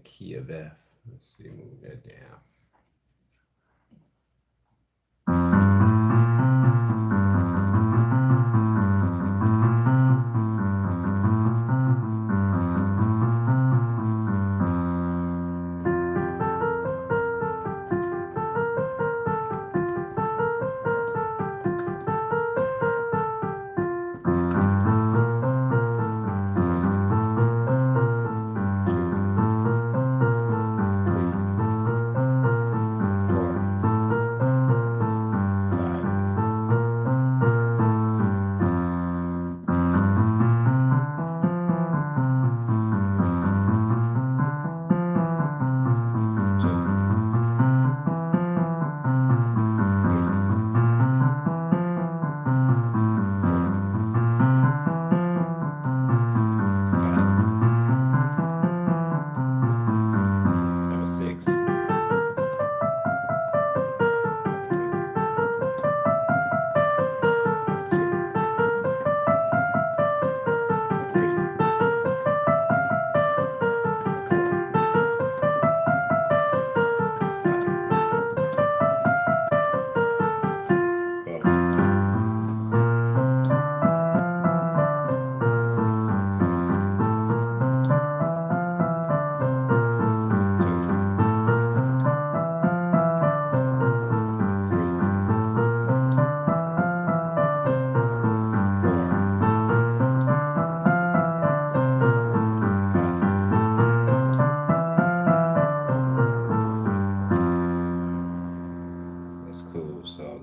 key of F. Let's see, move that down.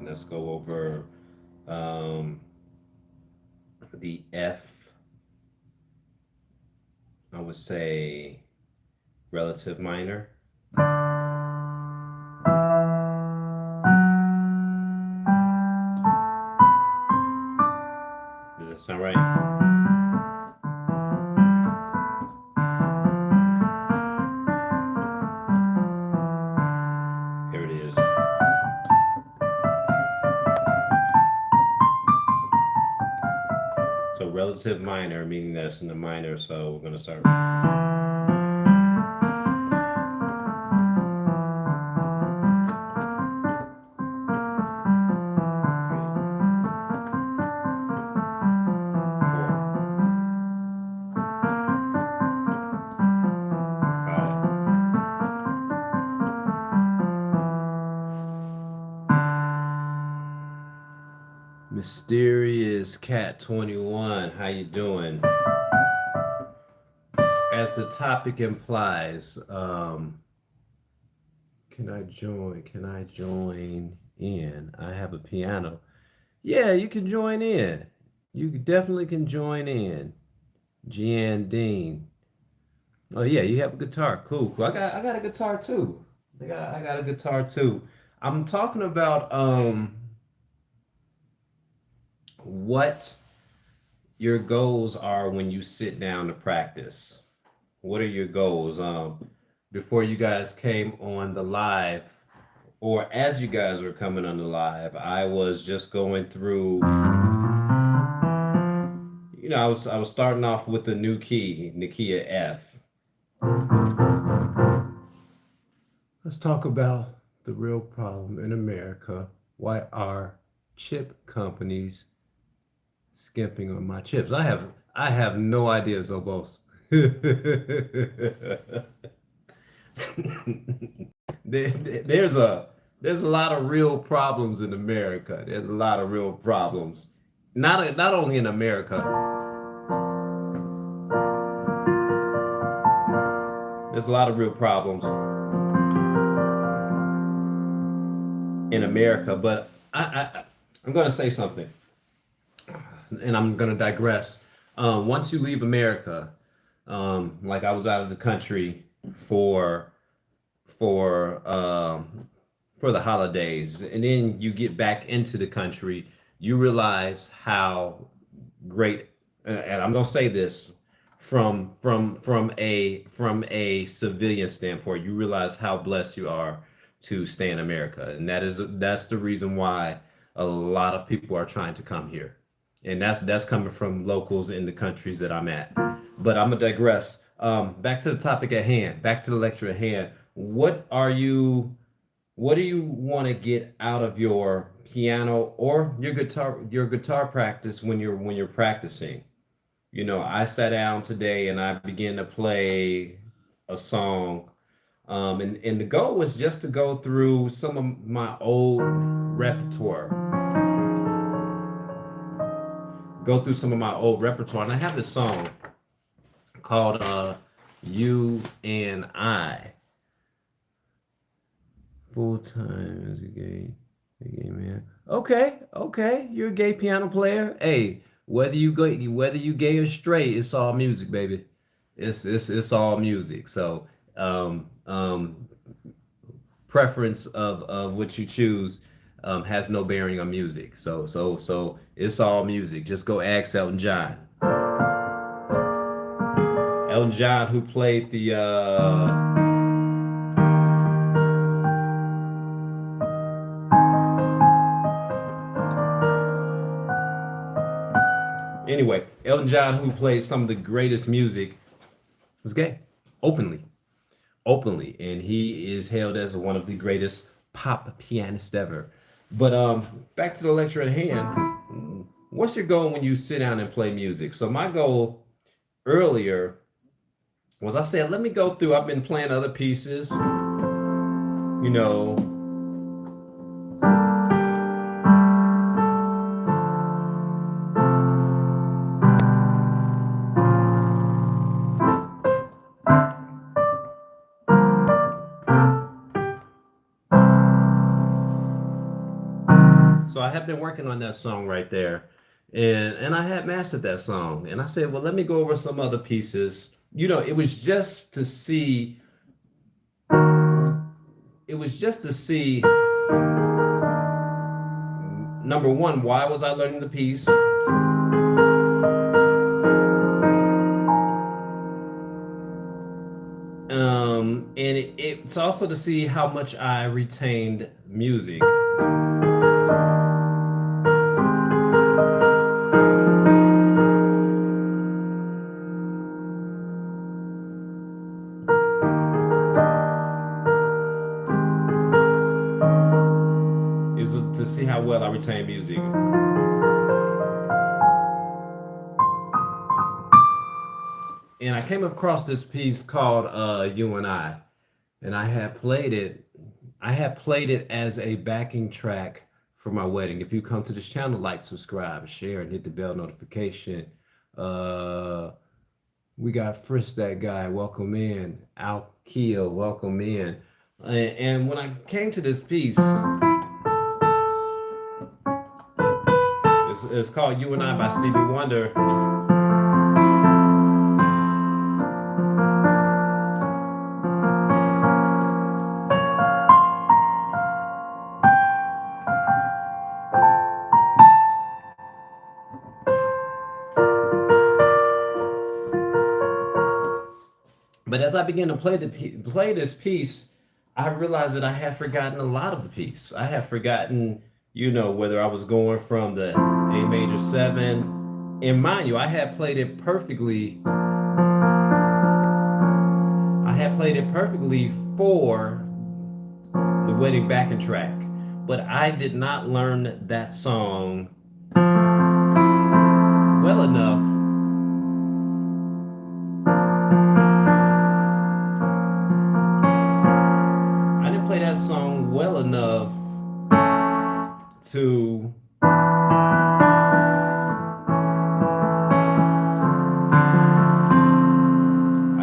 Let's go over the F. I would say relative minor. Does that sound right? Relative minor, meaning that it's in the minor, so we're going to start. Mysterious Cat 21, how you doing? As the topic implies, can I join? Can I join in? I have a piano. Yeah, you can join in. You definitely can join in. Gian Dean. Oh yeah, you have a guitar. Cool. I got a guitar too. I got a guitar too. I'm talking about what your goals are when you sit down to practice. What are your goals? Before you guys came on the live, or as you guys were coming on the live, I was just going through. I was starting off with the new key, Nikia F. Let's talk about the real problem in America. Why are chip companies skimping on my chips? I have no idea, Zobos. There's a lot of real problems in America. There's a lot of real problems. Not only in America. There's a lot of real problems in America, but I'm going to say something, and I'm going to digress. Once you leave America, like I was out of the country for the holidays, and then you get back into the country, you realize how great, and I'm going to say this from a civilian standpoint, you realize how blessed you are to stay in America, and that's the reason why a lot of people are trying to come here, and that's coming from locals in the countries that I'm at. But I'm gonna digress. Back to the topic at hand, back to the lecture at hand. What do you want to get out of your piano or your guitar practice when you're practicing? You know, I sat down today and I began to play a song. And the goal was just to go through some of my old repertoire. Go through some of my old repertoire. And I have this song called You and I. Full time as a gay man. Okay, okay, you're a gay piano player. Hey, whether you gay or straight, it's all music, baby. It's all music. So preference of what you choose has no bearing on music. So it's all music. Just go ask Elton John. Elton John, who played the anyway, Elton John, who plays some of the greatest music, was gay, openly, openly, and he is hailed as one of the greatest pop pianists ever. But back to the lecture at hand. What's your goal when you sit down and play music? So my goal earlier was I said, let me go through. I've been playing other pieces, you know. So I have been working on that song right there, and I had mastered that song. And I said, well, let me go over some other pieces. You know, it was just to see number one, why was I learning the piece? And it's also to see how much I retained music. Is to see how well I retain music. And I came across this piece called You and I. And I had played it as a backing track for my wedding. If you come to this channel, like, subscribe, share, and hit the bell notification. We got Frisk, that guy, welcome in. Al Keel, welcome in. And when I came to this piece, it's called You and I by Stevie Wonder. But as I began to play this piece, I realized that I had forgotten a lot of the piece. I had forgotten, you know, whether I was going from the A major 7. And mind you, I had played it perfectly. I had played it perfectly for the wedding backing track. But I did not learn that song well enough well enough to I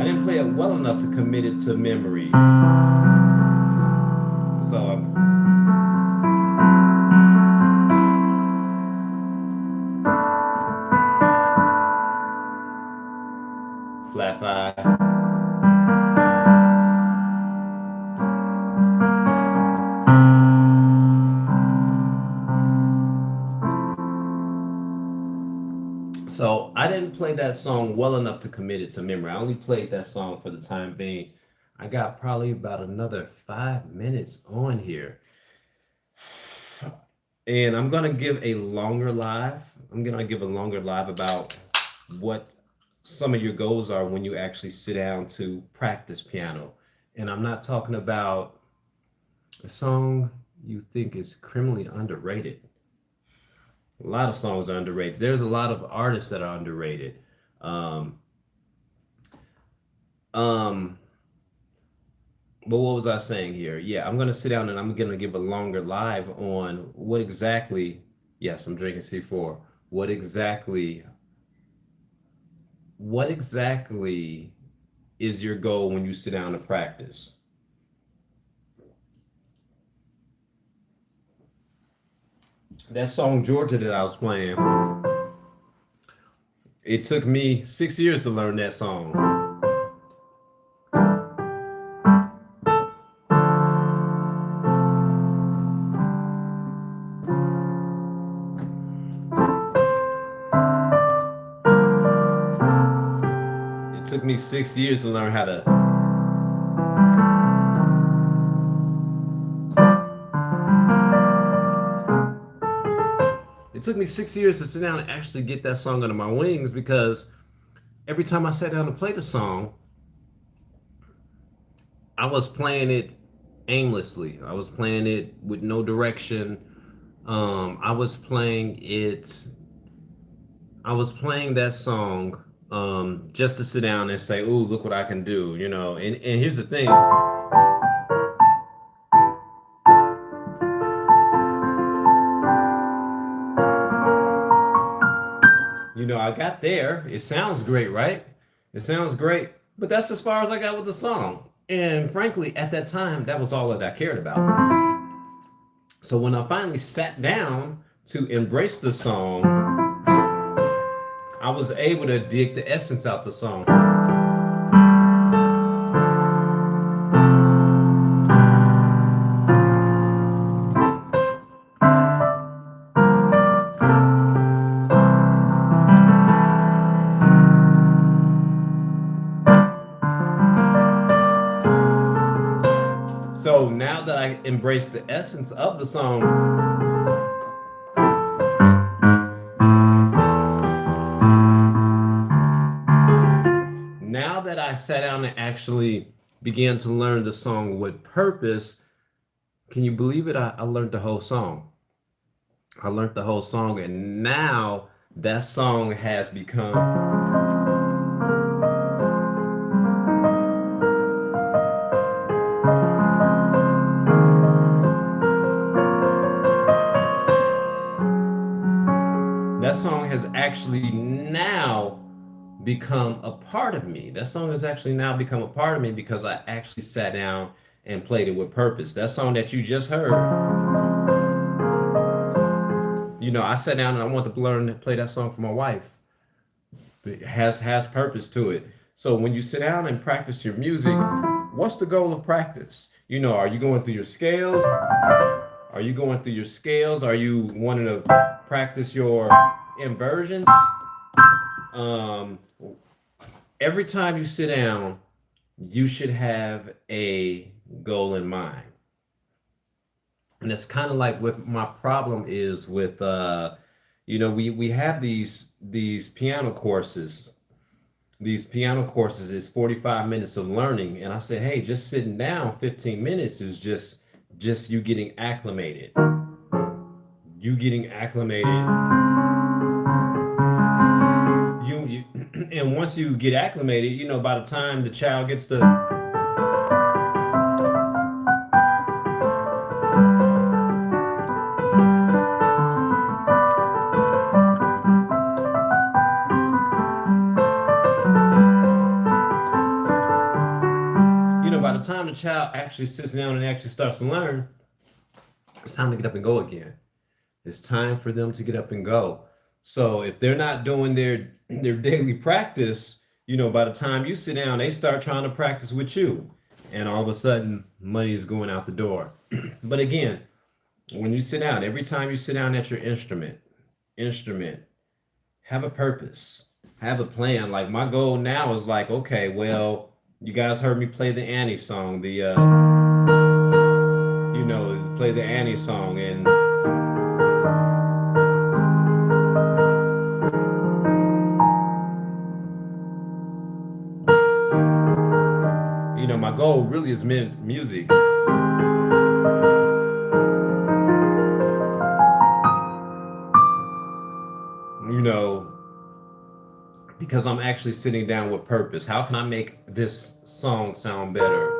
didn't play it well enough to commit it to memory. So flat 5. So I didn't play that song well enough to commit it to memory. I only played that song for the time being. I got probably about another 5 minutes on here. And I'm going to give a longer live. I'm going to give a longer live about what some of your goals are when you actually sit down to practice piano. And I'm not talking about a song you think is criminally underrated. A lot of songs are underrated. There's a lot of artists that are underrated. Um, um, but what was I saying here? Yeah, I'm gonna sit down and I'm gonna give a longer live on what exactly. Yes, I'm drinking C4. What exactly? What exactly is your goal when you sit down to practice? That song Georgia that I was playing, it took me 6 years to learn that song. It took me 6 years to learn how to. It took me 6 years to sit down and actually get that song under my wings because every time I sat down to play the song, I was playing it aimlessly. I was playing it with no direction. I was playing it. I was playing that song just to sit down and say, "Ooh, look what I can do," you know. And here's the thing. You know, I got there. It sounds great, right? It sounds great, but that's as far as I got with the song. And frankly, at that time, that was all that I cared about. So when I finally sat down to embrace the song, I was able to dig the essence out the song. So now that I embrace the essence of the song, now that I sat down and actually began to learn the song with purpose, can you believe it? I learned the whole song. I learned the whole song, and now that song has become. That song has actually now become a part of me. That song has actually now become a part of me because I actually sat down and played it with purpose. That song that you just heard, you know, I sat down and I want to learn to play that song for my wife. It has purpose to it. So when you sit down and practice your music, what's the goal of practice? You know, are you going through your scales? Are you going through your scales? Are you wanting to practice your inversions? Um, every time you sit down, you should have a goal in mind. And it's kind of like what my problem is with you know, we have these piano courses. These piano courses is 45 minutes of learning. And I said, hey, just sitting down 15 minutes is just you getting acclimated. You getting acclimated. You and once you get acclimated, you know, by the time the child gets to. You know, by the time the child actually sits down and actually starts to learn, it's time to get up and go again. It's time for them to get up and go. So if they're not doing their daily practice, you know, by the time you sit down, they start trying to practice with you. And all of a sudden, money is going out the door. But again, when you sit down, every time you sit down at your instrument, have a purpose, have a plan. Like my goal now is like, okay, well, you guys heard me play the Annie song, you know, play the Annie song, and goal really is music. You know, because I'm actually sitting down with purpose. How can I make this song sound better?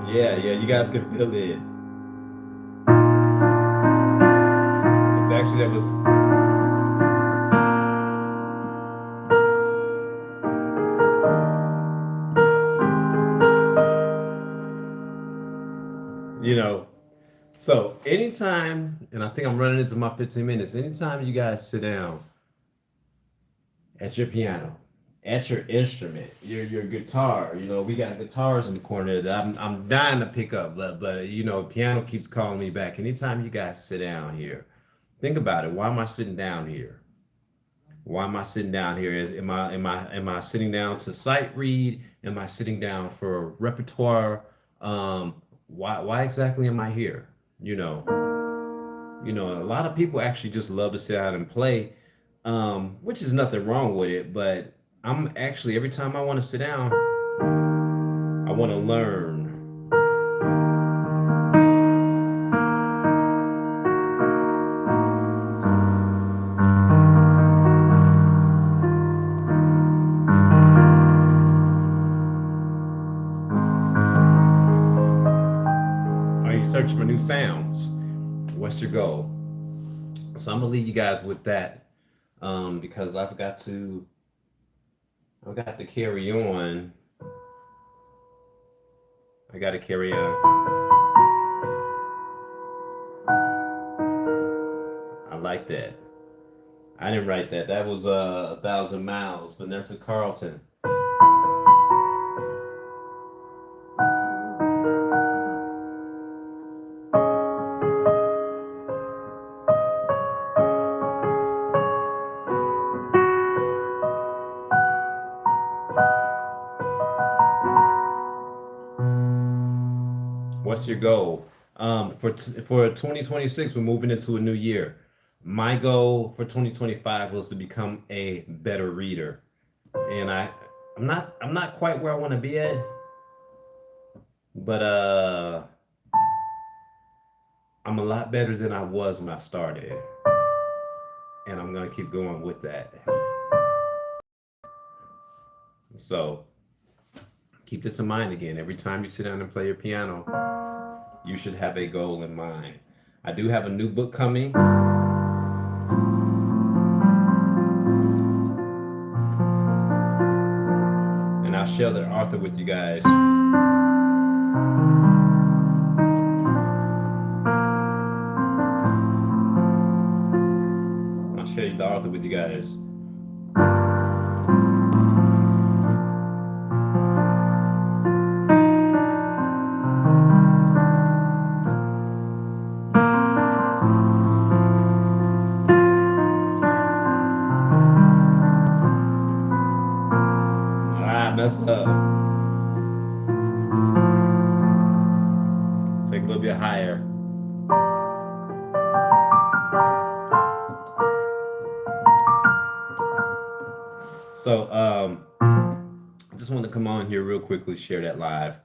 Yeah, yeah, you guys can feel it. It's actually that was, you know. So anytime, and I think I'm running into my 15 minutes. Anytime you guys sit down at your piano, at your instrument, your guitar. You know, we got guitars in the corner that I'm dying to pick up, but you know, piano keeps calling me back. Anytime you guys sit down here, think about it. Why am I sitting down here? Why am I sitting down here? Am I sitting down to sight read? Am I sitting down for repertoire? Why exactly am I here? You know, a lot of people actually just love to sit down and play, which is nothing wrong with it. But I'm actually every time I want to sit down, I want to learn. Are you searching for new sounds? What's your goal? So I'm gonna leave you guys with that, because I've got to carry on. I got to carry on. I like that. I didn't write that. That was 1,000 miles. Vanessa Carlton. What's your goal? For 2026, we're moving into a new year. My goal for 2025 was to become a better reader, and I'm not quite where I want to be at, but I'm a lot better than I was when I started, and I'm gonna keep going with that. So keep this in mind again. Every time you sit down and play your piano, you should have a goal in mind. I do have a new book coming. And I'll share the author with you guys. I'll share the author with you guys. I messed up. Take a little bit higher. So I just want to come on here real quickly, share that live.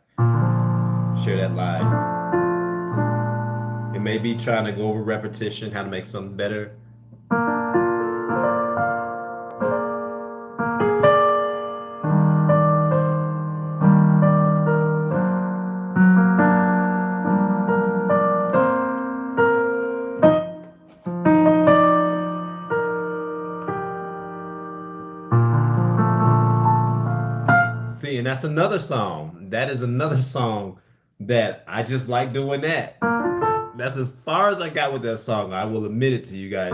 Share that live. It may be trying to go over repetition, how to make something better. See, and that's another song. That is another song that I just like doing that. That's as far as I got with that song. I will admit it to you guys.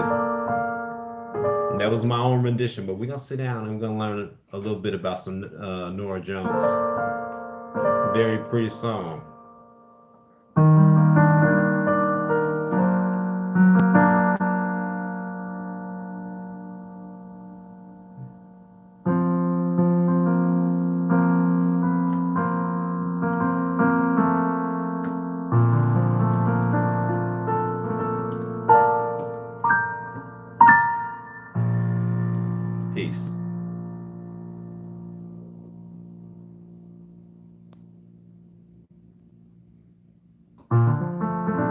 And that was my own rendition, but we're gonna sit down and we're gonna learn a little bit about some Norah Jones. Very pretty song. Peace.